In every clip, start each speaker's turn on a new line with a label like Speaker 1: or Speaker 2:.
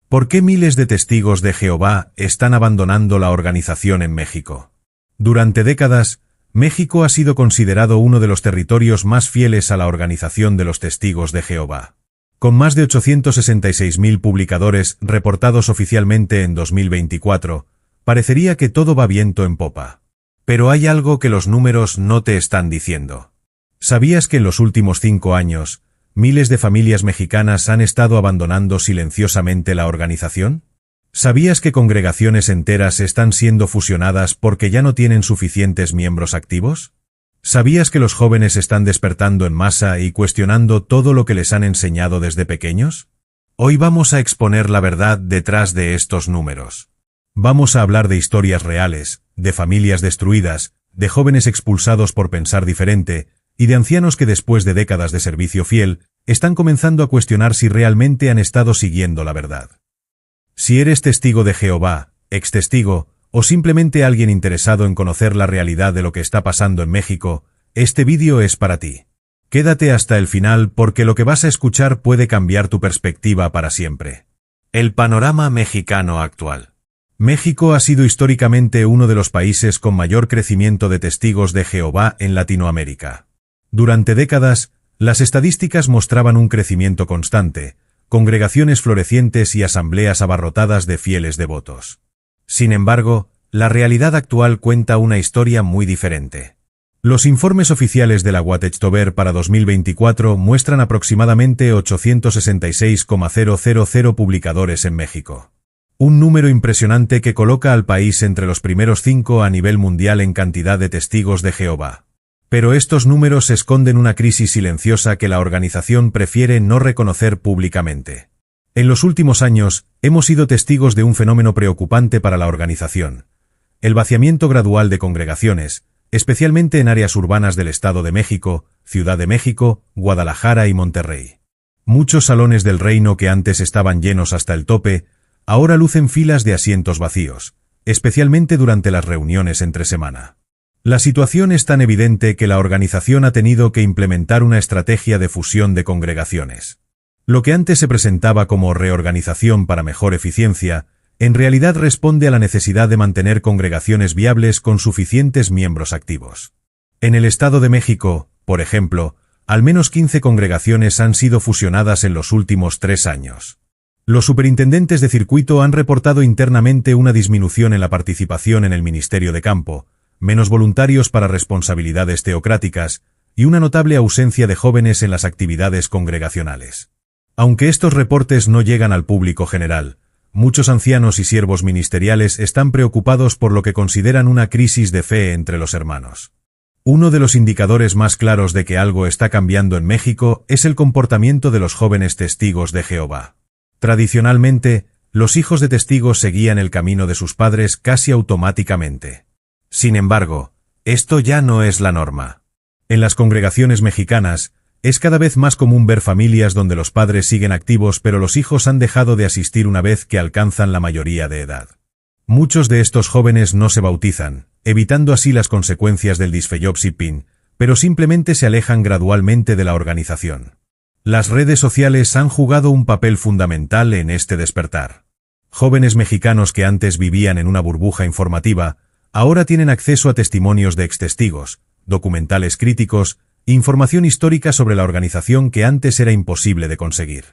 Speaker 1: ¿Por qué miles de testigos de Jehová están abandonando la organización en México? Durante décadas, México ha sido considerado uno de los territorios más fieles a la organización de los testigos de Jehová. Con más de 866.000 publicadores reportados oficialmente en 2024, parecería que todo va viento en popa. Pero hay algo que los números no te están diciendo. ¿Sabías que en los últimos 5 años, miles de familias mexicanas han estado abandonando silenciosamente la organización? ¿Sabías que congregaciones enteras están siendo fusionadas porque ya no tienen suficientes miembros activos? ¿Sabías que los jóvenes están despertando en masa y cuestionando todo lo que les han enseñado desde pequeños? Hoy vamos a exponer la verdad detrás de estos números. Vamos a hablar de historias reales, de familias destruidas, de jóvenes expulsados por pensar diferente, y de ancianos que después de décadas de servicio fiel, están comenzando a cuestionar si realmente han estado siguiendo la verdad. Si eres testigo de Jehová, ex-testigo, o simplemente alguien interesado en conocer la realidad de lo que está pasando en México, este vídeo es para ti. Quédate hasta el final porque lo que vas a escuchar puede cambiar tu perspectiva para siempre. El panorama mexicano actual. México ha sido históricamente uno de los países con mayor crecimiento de testigos de Jehová en Latinoamérica. Durante décadas, las estadísticas mostraban un crecimiento constante, congregaciones florecientes y asambleas abarrotadas de fieles devotos. Sin embargo, la realidad actual cuenta una historia muy diferente. Los informes oficiales de la Watchtower para 2024 muestran aproximadamente 866,000 publicadores en México. Un número impresionante que coloca al país entre los primeros 5 a nivel mundial en cantidad de testigos de Jehová. Pero estos números esconden una crisis silenciosa que la organización prefiere no reconocer públicamente. En los últimos años, hemos sido testigos de un fenómeno preocupante para la organización: el vaciamiento gradual de congregaciones, especialmente en áreas urbanas del Estado de México, Ciudad de México, Guadalajara y Monterrey. Muchos salones del reino que antes estaban llenos hasta el tope, ahora lucen filas de asientos vacíos, especialmente durante las reuniones entre semana. La situación es tan evidente que la organización ha tenido que implementar una estrategia de fusión de congregaciones. Lo que antes se presentaba como reorganización para mejor eficiencia, en realidad responde a la necesidad de mantener congregaciones viables con suficientes miembros activos. En el Estado de México, por ejemplo, al menos 15 congregaciones han sido fusionadas en los últimos 3 años. Los superintendentes de circuito han reportado internamente una disminución en la participación en el ministerio de campo, menos voluntarios para responsabilidades teocráticas y una notable ausencia de jóvenes en las actividades congregacionales. Aunque estos reportes no llegan al público general, muchos ancianos y siervos ministeriales están preocupados por lo que consideran una crisis de fe entre los hermanos. Uno de los indicadores más claros de que algo está cambiando en México es el comportamiento de los jóvenes testigos de Jehová. Tradicionalmente, los hijos de testigos seguían el camino de sus padres casi automáticamente. Sin embargo, esto ya no es la norma. En las congregaciones mexicanas, es cada vez más común ver familias donde los padres siguen activos pero los hijos han dejado de asistir una vez que alcanzan la mayoría de edad. Muchos de estos jóvenes no se bautizan, evitando así las consecuencias del disfellowshiping, pero simplemente se alejan gradualmente de la organización. Las redes sociales han jugado un papel fundamental en este despertar. Jóvenes mexicanos que antes vivían en una burbuja informativa, ahora tienen acceso a testimonios de extestigos, documentales críticos, información histórica sobre la organización que antes era imposible de conseguir.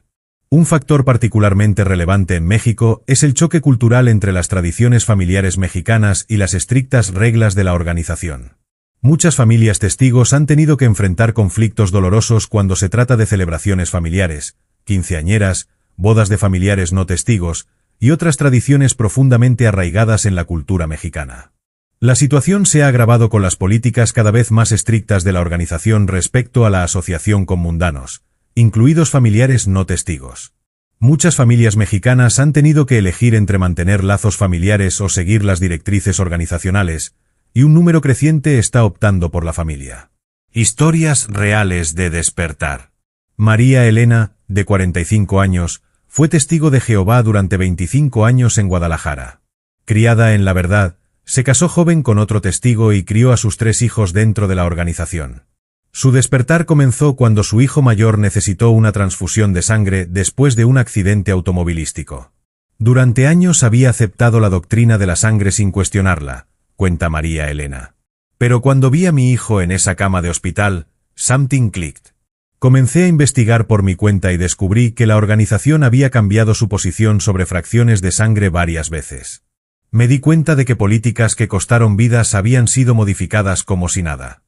Speaker 1: Un factor particularmente relevante en México es el choque cultural entre las tradiciones familiares mexicanas y las estrictas reglas de la organización. Muchas familias testigos han tenido que enfrentar conflictos dolorosos cuando se trata de celebraciones familiares, quinceañeras, bodas de familiares no testigos y otras tradiciones profundamente arraigadas en la cultura mexicana. La situación se ha agravado con las políticas cada vez más estrictas de la organización respecto a la asociación con mundanos, incluidos familiares no testigos. Muchas familias mexicanas han tenido que elegir entre mantener lazos familiares o seguir las directrices organizacionales, y un número creciente está optando por la familia. Historias reales de despertar. María Elena, de 45 años, fue testigo de Jehová durante 25 años en Guadalajara. Criada en la verdad, se casó joven con otro testigo y crió a sus 3 hijos dentro de la organización. Su despertar comenzó cuando su hijo mayor necesitó una transfusión de sangre después de un accidente automovilístico. Durante años había aceptado la doctrina de la sangre sin cuestionarla, cuenta María Elena. Pero cuando vi a mi hijo en esa cama de hospital, something clicked. Comencé a investigar por mi cuenta y descubrí que la organización había cambiado su posición sobre fracciones de sangre varias veces. Me di cuenta de que políticas que costaron vidas habían sido modificadas como si nada.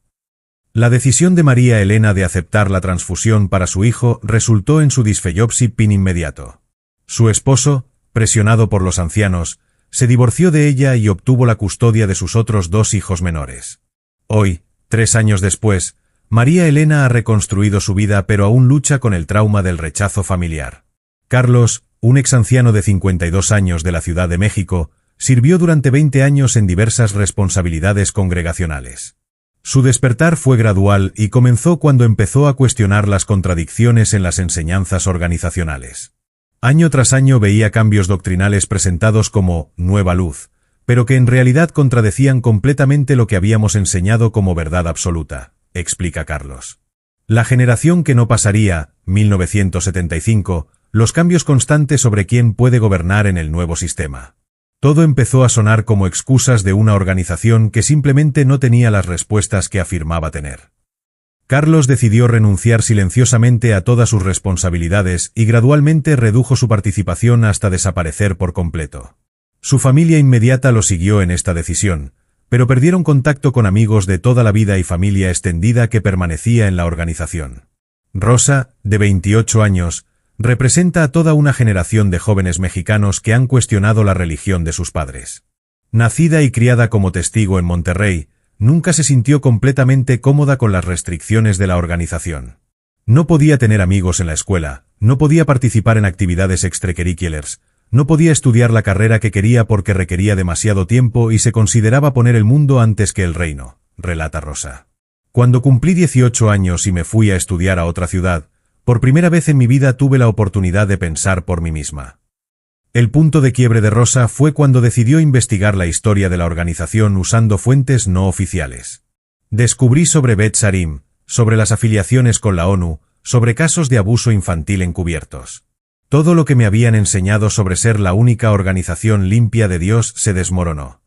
Speaker 1: La decisión de María Elena de aceptar la transfusión para su hijo resultó en su disfellopsi pin inmediato. Su esposo, presionado por los ancianos, se divorció de ella y obtuvo la custodia de sus otros 2 hijos menores. Hoy, 3 años después, María Elena ha reconstruido su vida pero aún lucha con el trauma del rechazo familiar. Carlos, un exanciano de 52 años de la Ciudad de México, sirvió durante 20 años en diversas responsabilidades congregacionales. Su despertar fue gradual y comenzó cuando empezó a cuestionar las contradicciones en las enseñanzas organizacionales. Año tras año veía cambios doctrinales presentados como nueva luz, pero que en realidad contradecían completamente lo que habíamos enseñado como verdad absoluta, explica Carlos. La generación que no pasaría, 1975, los cambios constantes sobre quién puede gobernar en el nuevo sistema. Todo empezó a sonar como excusas de una organización que simplemente no tenía las respuestas que afirmaba tener. Carlos decidió renunciar silenciosamente a todas sus responsabilidades y gradualmente redujo su participación hasta desaparecer por completo. Su familia inmediata lo siguió en esta decisión, pero perdieron contacto con amigos de toda la vida y familia extendida que permanecía en la organización. Rosa, de 28 años, representa a toda una generación de jóvenes mexicanos que han cuestionado la religión de sus padres. Nacida y criada como testigo en Monterrey, nunca se sintió completamente cómoda con las restricciones de la organización. No podía tener amigos en la escuela, no podía participar en actividades extracurriculares, no podía estudiar la carrera que quería porque requería demasiado tiempo y se consideraba poner el mundo antes que el reino, relata Rosa. Cuando cumplí 18 años y me fui a estudiar a otra ciudad, por primera vez en mi vida tuve la oportunidad de pensar por mí misma. El punto de quiebre de Rosa fue cuando decidió investigar la historia de la organización usando fuentes no oficiales. Descubrí sobre Bet Sarim, sobre las afiliaciones con la ONU, sobre casos de abuso infantil encubiertos. Todo lo que me habían enseñado sobre ser la única organización limpia de Dios se desmoronó.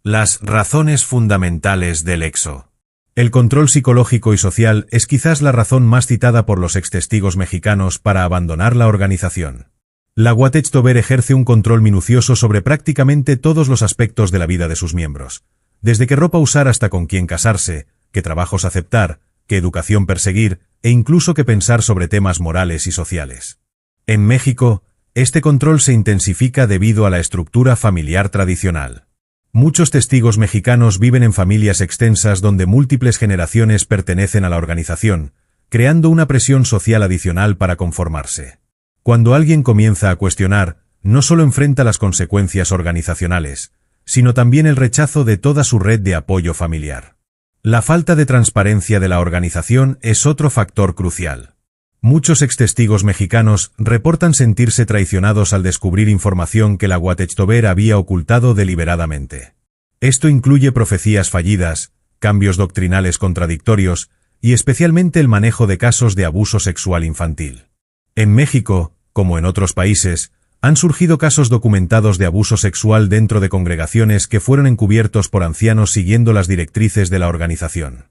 Speaker 1: Las razones fundamentales del EXO. El control psicológico y social es quizás la razón más citada por los extestigos mexicanos para abandonar la organización. La Guatechtober ejerce un control minucioso sobre prácticamente todos los aspectos de la vida de sus miembros, desde qué ropa usar hasta con quién casarse, qué trabajos aceptar, qué educación perseguir e incluso qué pensar sobre temas morales y sociales. En México, este control se intensifica debido a la estructura familiar tradicional. Muchos testigos mexicanos viven en familias extensas donde múltiples generaciones pertenecen a la organización, creando una presión social adicional para conformarse. Cuando alguien comienza a cuestionar, no solo enfrenta las consecuencias organizacionales, sino también el rechazo de toda su red de apoyo familiar. La falta de transparencia de la organización es otro factor crucial. Muchos extestigos mexicanos reportan sentirse traicionados al descubrir información que la Guatechtober había ocultado deliberadamente. Esto incluye profecías fallidas, cambios doctrinales contradictorios y especialmente el manejo de casos de abuso sexual infantil. En México, como en otros países, han surgido casos documentados de abuso sexual dentro de congregaciones que fueron encubiertos por ancianos siguiendo las directrices de la organización.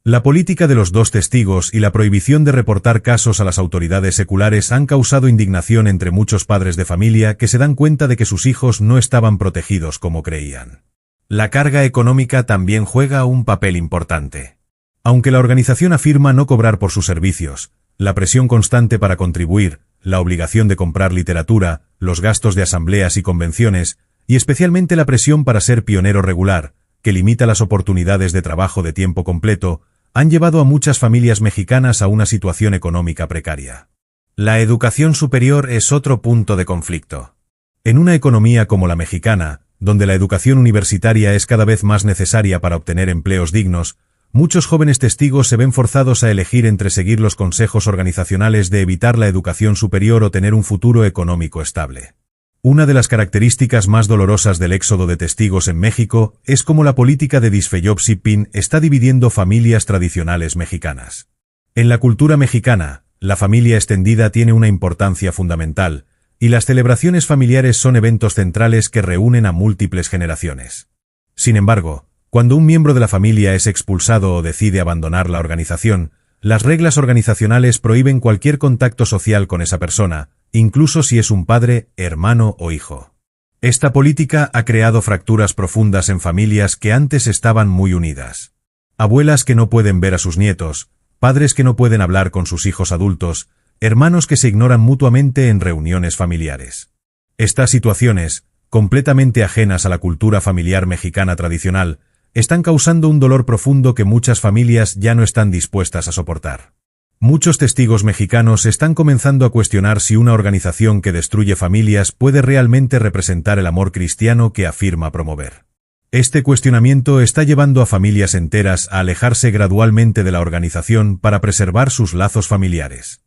Speaker 1: La política de los 2 testigos y la prohibición de reportar casos a las autoridades seculares han causado indignación entre muchos padres de familia que se dan cuenta de que sus hijos no estaban protegidos como creían. La carga económica también juega un papel importante. Aunque la organización afirma no cobrar por sus servicios, la presión constante para contribuir, la obligación de comprar literatura, los gastos de asambleas y convenciones, y especialmente la presión para ser pionero regular, que limita las oportunidades de trabajo de tiempo completo, han llevado a muchas familias mexicanas a una situación económica precaria. La educación superior es otro punto de conflicto. En una economía como la mexicana, donde la educación universitaria es cada vez más necesaria para obtener empleos dignos, muchos jóvenes testigos se ven forzados a elegir entre seguir los consejos organizacionales de evitar la educación superior o tener un futuro económico estable. Una de las características más dolorosas del éxodo de testigos en México es cómo la política de disfellopsi pin está dividiendo familias tradicionales mexicanas. En la cultura mexicana, la familia extendida tiene una importancia fundamental, y las celebraciones familiares son eventos centrales que reúnen a múltiples generaciones. Sin embargo, cuando un miembro de la familia es expulsado o decide abandonar la organización, las reglas organizacionales prohíben cualquier contacto social con esa persona, incluso si es un padre, hermano o hijo. Esta política ha creado fracturas profundas en familias que antes estaban muy unidas. Abuelas que no pueden ver a sus nietos, padres que no pueden hablar con sus hijos adultos, hermanos que se ignoran mutuamente en reuniones familiares. Estas situaciones, completamente ajenas a la cultura familiar mexicana tradicional, están causando un dolor profundo que muchas familias ya no están dispuestas a soportar. Muchos testigos mexicanos están comenzando a cuestionar si una organización que destruye familias puede realmente representar el amor cristiano que afirma promover. Este cuestionamiento está llevando a familias enteras a alejarse gradualmente de la organización para preservar sus lazos familiares.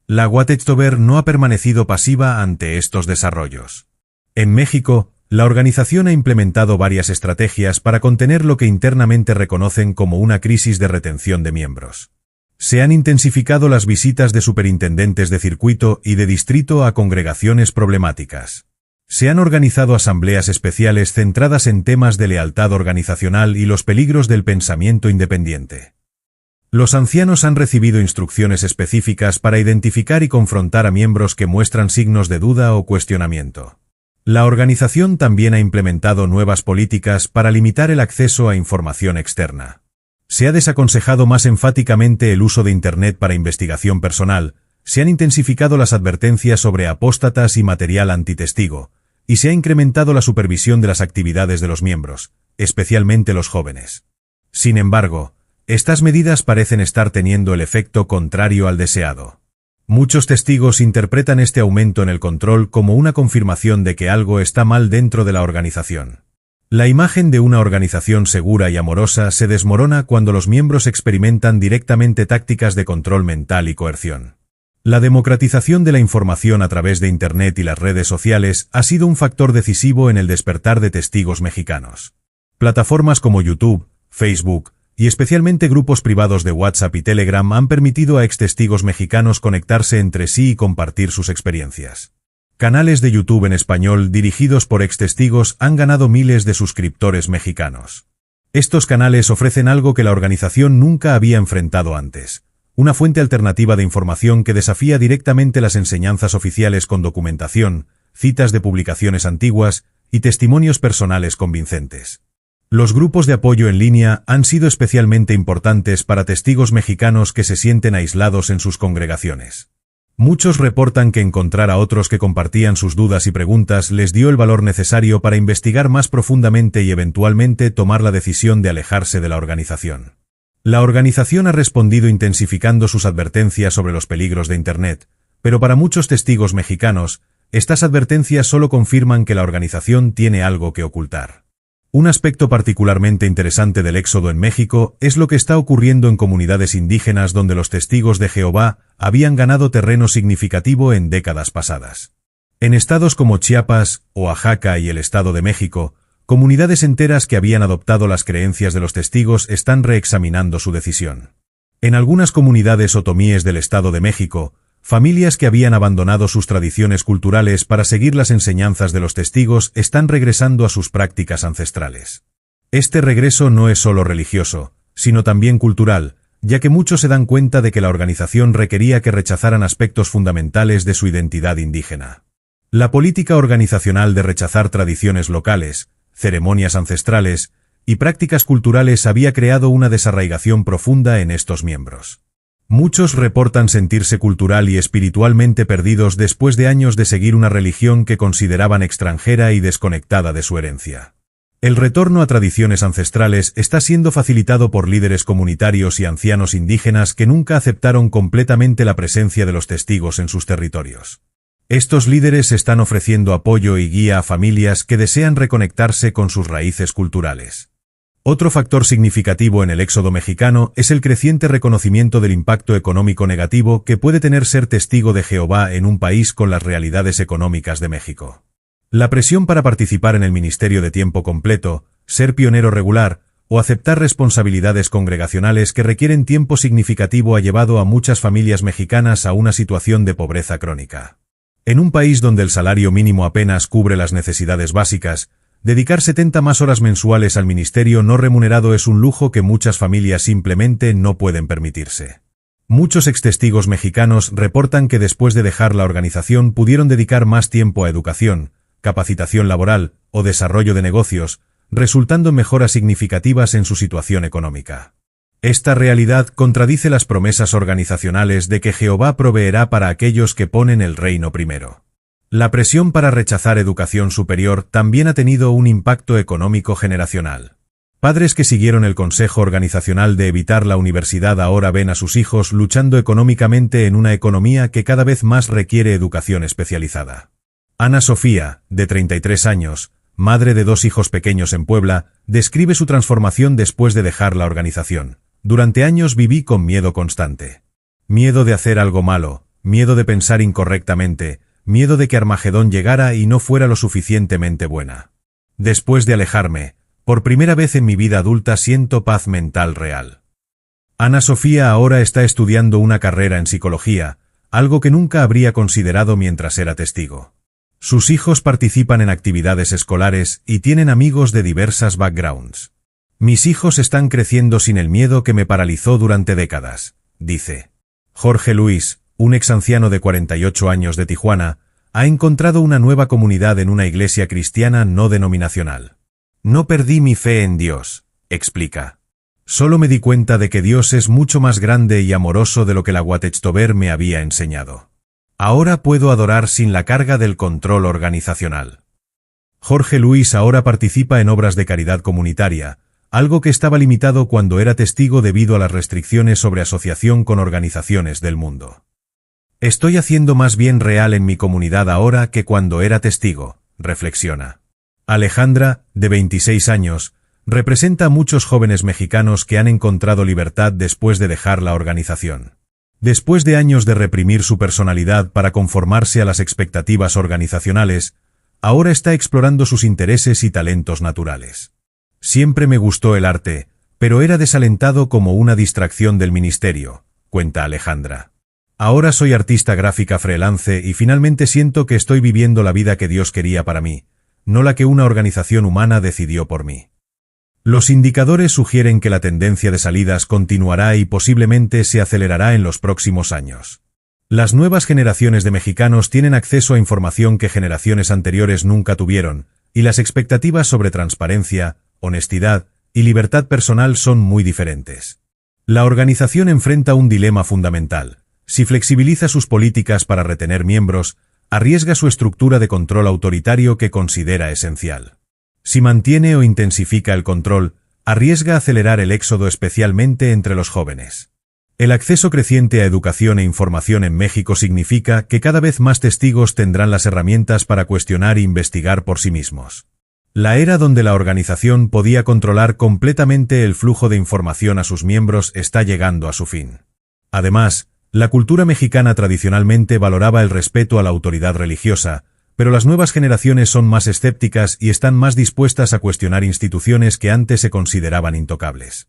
Speaker 1: La Watchtower no ha permanecido pasiva ante estos desarrollos. En México, la organización ha implementado varias estrategias para contener lo que internamente reconocen como una crisis de retención de miembros. Se han intensificado las visitas de superintendentes de circuito y de distrito a congregaciones problemáticas. Se han organizado asambleas especiales centradas en temas de lealtad organizacional y los peligros del pensamiento independiente. Los ancianos han recibido instrucciones específicas para identificar y confrontar a miembros que muestran signos de duda o cuestionamiento. La organización también ha implementado nuevas políticas para limitar el acceso a información externa. Se ha desaconsejado más enfáticamente el uso de Internet para investigación personal, se han intensificado las advertencias sobre apóstatas y material antitestigo, y se ha incrementado la supervisión de las actividades de los miembros, especialmente los jóvenes. Sin embargo, estas medidas parecen estar teniendo el efecto contrario al deseado. Muchos testigos interpretan este aumento en el control como una confirmación de que algo está mal dentro de la organización. La imagen de una organización segura y amorosa se desmorona cuando los miembros experimentan directamente tácticas de control mental y coerción. La democratización de la información a través de Internet y las redes sociales ha sido un factor decisivo en el despertar de testigos mexicanos. Plataformas como YouTube, Facebook, y especialmente grupos privados de WhatsApp y Telegram han permitido a extestigos mexicanos conectarse entre sí y compartir sus experiencias. Canales de YouTube en español dirigidos por extestigos han ganado miles de suscriptores mexicanos. Estos canales ofrecen algo que la organización nunca había enfrentado antes: una fuente alternativa de información que desafía directamente las enseñanzas oficiales con documentación, citas de publicaciones antiguas y testimonios personales convincentes. Los grupos de apoyo en línea han sido especialmente importantes para testigos mexicanos que se sienten aislados en sus congregaciones. Muchos reportan que encontrar a otros que compartían sus dudas y preguntas les dio el valor necesario para investigar más profundamente y eventualmente tomar la decisión de alejarse de la organización. La organización ha respondido intensificando sus advertencias sobre los peligros de Internet, pero para muchos testigos mexicanos, estas advertencias solo confirman que la organización tiene algo que ocultar. Un aspecto particularmente interesante del éxodo en México es lo que está ocurriendo en comunidades indígenas donde los testigos de Jehová habían ganado terreno significativo en décadas pasadas. En estados como Chiapas, Oaxaca y el Estado de México, comunidades enteras que habían adoptado las creencias de los testigos están reexaminando su decisión. En algunas comunidades otomíes del Estado de México, familias que habían abandonado sus tradiciones culturales para seguir las enseñanzas de los testigos están regresando a sus prácticas ancestrales. Este regreso no es solo religioso, sino también cultural, ya que muchos se dan cuenta de que la organización requería que rechazaran aspectos fundamentales de su identidad indígena. La política organizacional de rechazar tradiciones locales, ceremonias ancestrales y prácticas culturales había creado una desarraigación profunda en estos miembros. Muchos reportan sentirse cultural y espiritualmente perdidos después de años de seguir una religión que consideraban extranjera y desconectada de su herencia. El retorno a tradiciones ancestrales está siendo facilitado por líderes comunitarios y ancianos indígenas que nunca aceptaron completamente la presencia de los testigos en sus territorios. Estos líderes están ofreciendo apoyo y guía a familias que desean reconectarse con sus raíces culturales. Otro factor significativo en el éxodo mexicano es el creciente reconocimiento del impacto económico negativo que puede tener ser testigo de Jehová en un país con las realidades económicas de México. La presión para participar en el ministerio de tiempo completo, ser pionero regular o aceptar responsabilidades congregacionales que requieren tiempo significativo ha llevado a muchas familias mexicanas a una situación de pobreza crónica. En un país donde el salario mínimo apenas cubre las necesidades básicas, dedicar 70 más horas mensuales al ministerio no remunerado es un lujo que muchas familias simplemente no pueden permitirse. Muchos extestigos mexicanos reportan que después de dejar la organización pudieron dedicar más tiempo a educación, capacitación laboral o desarrollo de negocios, resultando en mejoras significativas en su situación económica. Esta realidad contradice las promesas organizacionales de que Jehová proveerá para aquellos que ponen el reino primero. La presión para rechazar educación superior también ha tenido un impacto económico generacional. Padres que siguieron el consejo organizacional de evitar la universidad ahora ven a sus hijos luchando económicamente en una economía que cada vez más requiere educación especializada. Ana Sofía, de 33 años, madre de 2 hijos pequeños en Puebla, describe su transformación después de dejar la organización. Durante años viví con miedo constante. Miedo de hacer algo malo, miedo de pensar incorrectamente, miedo de que Armagedón llegara y no fuera lo suficientemente buena. Después de alejarme, por primera vez en mi vida adulta siento paz mental real. Ana Sofía ahora está estudiando una carrera en psicología, algo que nunca habría considerado mientras era testigo. Sus hijos participan en actividades escolares y tienen amigos de diversas backgrounds. Mis hijos están creciendo sin el miedo que me paralizó durante décadas, dice. Jorge Luis, un exanciano de 48 años de Tijuana, ha encontrado una nueva comunidad en una iglesia cristiana no denominacional. No perdí mi fe en Dios, explica. Solo me di cuenta de que Dios es mucho más grande y amoroso de lo que la Watchtower me había enseñado. Ahora puedo adorar sin la carga del control organizacional. Jorge Luis ahora participa en obras de caridad comunitaria, algo que estaba limitado cuando era testigo debido a las restricciones sobre asociación con organizaciones del mundo. Estoy haciendo más bien real en mi comunidad ahora que cuando era testigo, reflexiona. Alejandra, de 26 años, representa a muchos jóvenes mexicanos que han encontrado libertad después de dejar la organización. Después de años de reprimir su personalidad para conformarse a las expectativas organizacionales, ahora está explorando sus intereses y talentos naturales. Siempre me gustó el arte, pero era desalentado como una distracción del ministerio, cuenta Alejandra. Ahora soy artista gráfica freelance y finalmente siento que estoy viviendo la vida que Dios quería para mí, no la que una organización humana decidió por mí. Los indicadores sugieren que la tendencia de salidas continuará y posiblemente se acelerará en los próximos años. Las nuevas generaciones de mexicanos tienen acceso a información que generaciones anteriores nunca tuvieron, y las expectativas sobre transparencia, honestidad y libertad personal son muy diferentes. La organización enfrenta un dilema fundamental. Si flexibiliza sus políticas para retener miembros, arriesga su estructura de control autoritario que considera esencial. Si mantiene o intensifica el control, arriesga acelerar el éxodo especialmente entre los jóvenes. El acceso creciente a educación e información en México significa que cada vez más testigos tendrán las herramientas para cuestionar e investigar por sí mismos. La era donde la organización podía controlar completamente el flujo de información a sus miembros está llegando a su fin. Además, la cultura mexicana tradicionalmente valoraba el respeto a la autoridad religiosa, pero las nuevas generaciones son más escépticas y están más dispuestas a cuestionar instituciones que antes se consideraban intocables.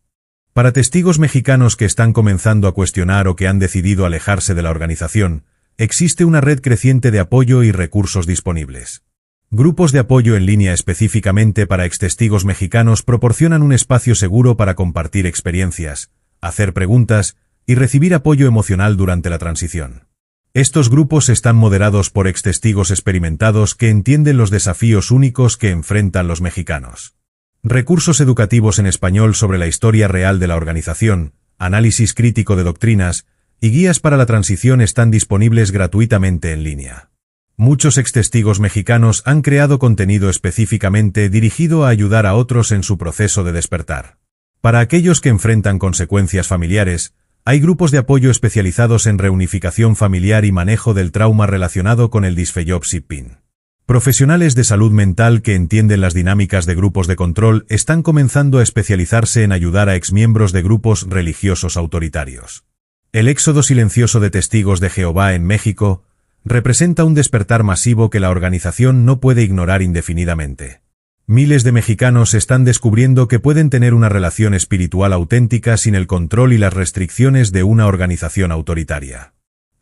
Speaker 1: Para testigos mexicanos que están comenzando a cuestionar o que han decidido alejarse de la organización, existe una red creciente de apoyo y recursos disponibles. Grupos de apoyo en línea específicamente para extestigos mexicanos proporcionan un espacio seguro para compartir experiencias, hacer preguntas y recibir apoyo emocional durante la transición. Estos grupos están moderados por extestigos experimentados que entienden los desafíos únicos que enfrentan los mexicanos. Recursos educativos en español sobre la historia real de la organización, análisis crítico de doctrinas y guías para la transición están disponibles gratuitamente en línea. Muchos extestigos mexicanos han creado contenido específicamente dirigido a ayudar a otros en su proceso de despertar. Para aquellos que enfrentan consecuencias familiares, hay grupos de apoyo especializados en reunificación familiar y manejo del trauma relacionado con el Disfellowship-PIN. Profesionales de salud mental que entienden las dinámicas de grupos de control están comenzando a especializarse en ayudar a exmiembros de grupos religiosos autoritarios. El éxodo silencioso de testigos de Jehová en México representa un despertar masivo que la organización no puede ignorar indefinidamente. Miles de mexicanos están descubriendo que pueden tener una relación espiritual auténtica sin el control y las restricciones de una organización autoritaria.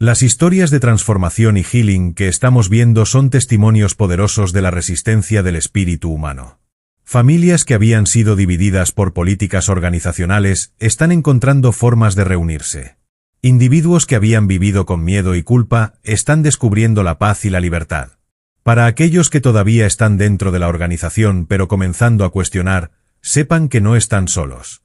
Speaker 1: Las historias de transformación y healing que estamos viendo son testimonios poderosos de la resistencia del espíritu humano. Familias que habían sido divididas por políticas organizacionales están encontrando formas de reunirse. Individuos que habían vivido con miedo y culpa están descubriendo la paz y la libertad. Para aquellos que todavía están dentro de la organización pero comenzando a cuestionar, sepan que no están solos.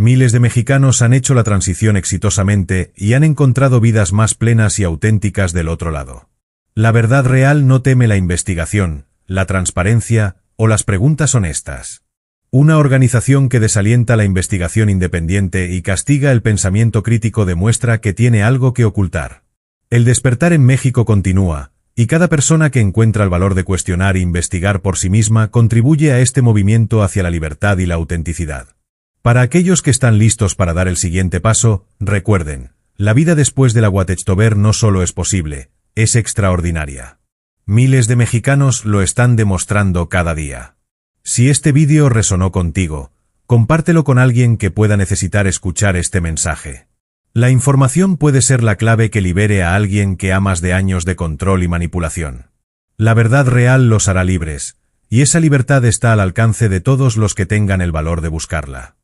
Speaker 1: Miles de mexicanos han hecho la transición exitosamente y han encontrado vidas más plenas y auténticas del otro lado. La verdad real no teme la investigación, la transparencia o las preguntas honestas. Una organización que desalienta la investigación independiente y castiga el pensamiento crítico demuestra que tiene algo que ocultar. El despertar en México continúa, y cada persona que encuentra el valor de cuestionar e investigar por sí misma contribuye a este movimiento hacia la libertad y la autenticidad. Para aquellos que están listos para dar el siguiente paso, recuerden, la vida después de la Huatetxtober no solo es posible, es extraordinaria. Miles de mexicanos lo están demostrando cada día. Si este vídeo resonó contigo, compártelo con alguien que pueda necesitar escuchar este mensaje. La información puede ser la clave que libere a alguien que ha más de años de control y manipulación. La verdad real los hará libres, y esa libertad está al alcance de todos los que tengan el valor de buscarla.